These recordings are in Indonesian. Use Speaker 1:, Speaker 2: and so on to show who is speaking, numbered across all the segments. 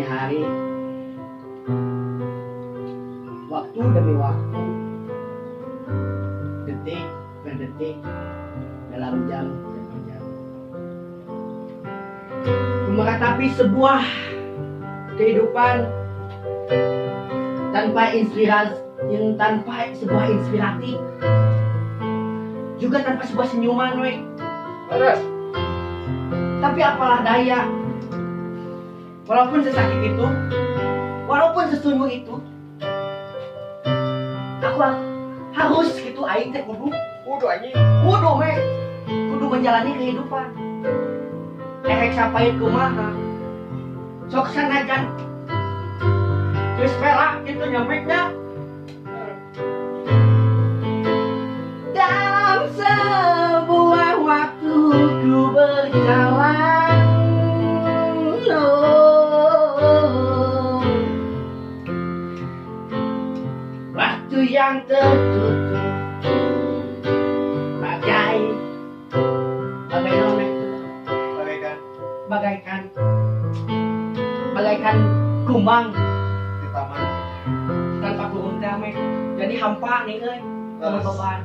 Speaker 1: hari, waktu demi waktu, detik per detik, dalam jam per jam, meratapi sebuah kehidupan tanpa inspirasi, tanpa sebuah inspiratif, juga tanpa sebuah senyuman, we. Tapi apalah daya, walaupun sesakit itu, walaupun sesungguh itu, aku harus gitu, aing teh kudu menjalani kehidupan. Efek sapait kumaha, sok sanajan geus pelak gitu nyameknya. Dalam sebuah waktu ku berjalan, waktu yang tertutup bagaikan kumbang
Speaker 2: di taman
Speaker 1: tanpa kurung damai, jadi hampa nih sama beban.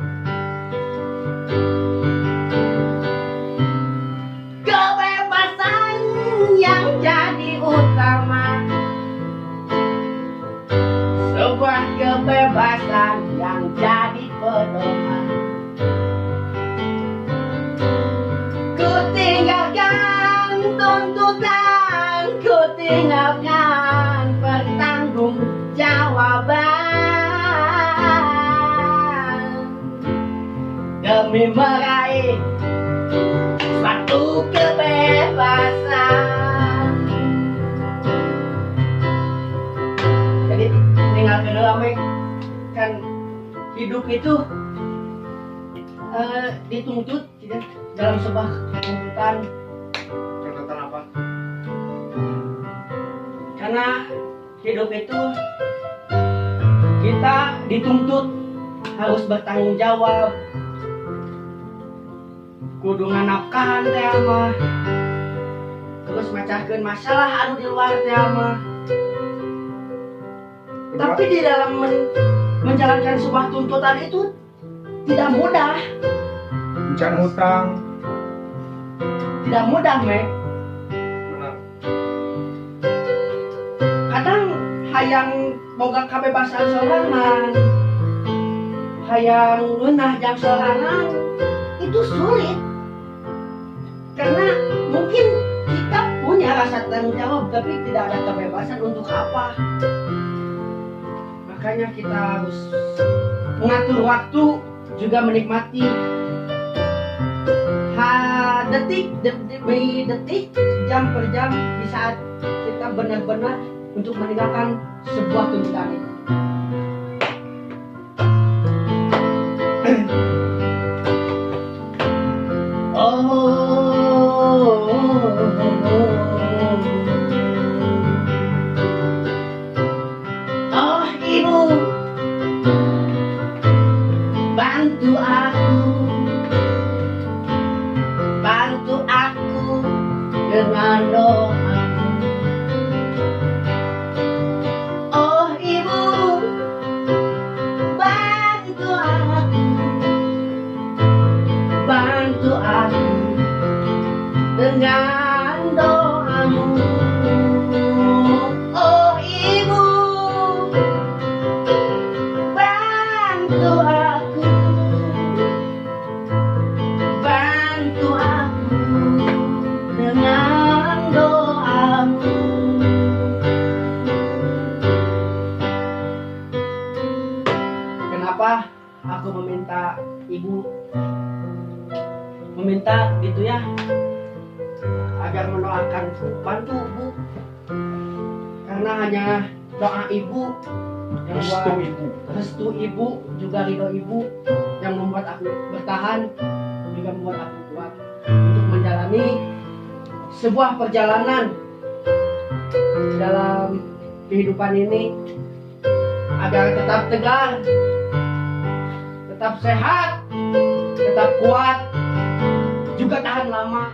Speaker 1: Kebebasan yang jadi utama, sebuah kebebasan yang jadi pedoman. Ku tinggalkan tuntutan, ku tinggalkan pertanggung jawaban demi meraih suatu kebebasan. Jadi tinggalkan rame kan, hidup itu dituntut tidak dalam sebuah tuntutan.
Speaker 2: tuntutan apa?
Speaker 1: Karena hidup itu kita dituntut harus bertanggung jawab, kudu nganapkan teh mah, terus mecahkeun masalah anu di luar teh mah. Tapi di dalam menjalankan sebuah tuntutan itu tidak mudah.
Speaker 2: Can hutang.
Speaker 1: Tidak mudah, Mek.
Speaker 2: Benar.
Speaker 1: Kadang hayang boga kebebasan sorangan, hayang ngeunah jang sorangan, itu sulit. Karena mungkin kita punya rasa tanggung jawab, tapi tidak ada kebebasan untuk apa. Makanya kita harus mengatur waktu, juga menikmati detik demi detik, jam per jam, di saat kita benar-benar untuk meninggalkan sebuah tuntutan itu. Oh ibu, bantu aku dengan doa. Oh ibu, bantu aku dengan doamu. Oh ibu, bantu aku dengan doamu. Kenapa aku meminta ibu, meminta gitu ya, agar mendoakanku, bantu bu, karena hanya doa ibu yang restu ibu, juga ridho ibu yang membuat aku bertahan, juga membuat aku kuat untuk menjalani sebuah perjalanan dalam kehidupan ini, agar tetap tegar, tetap sehat, tetap kuat, juga tahan lama.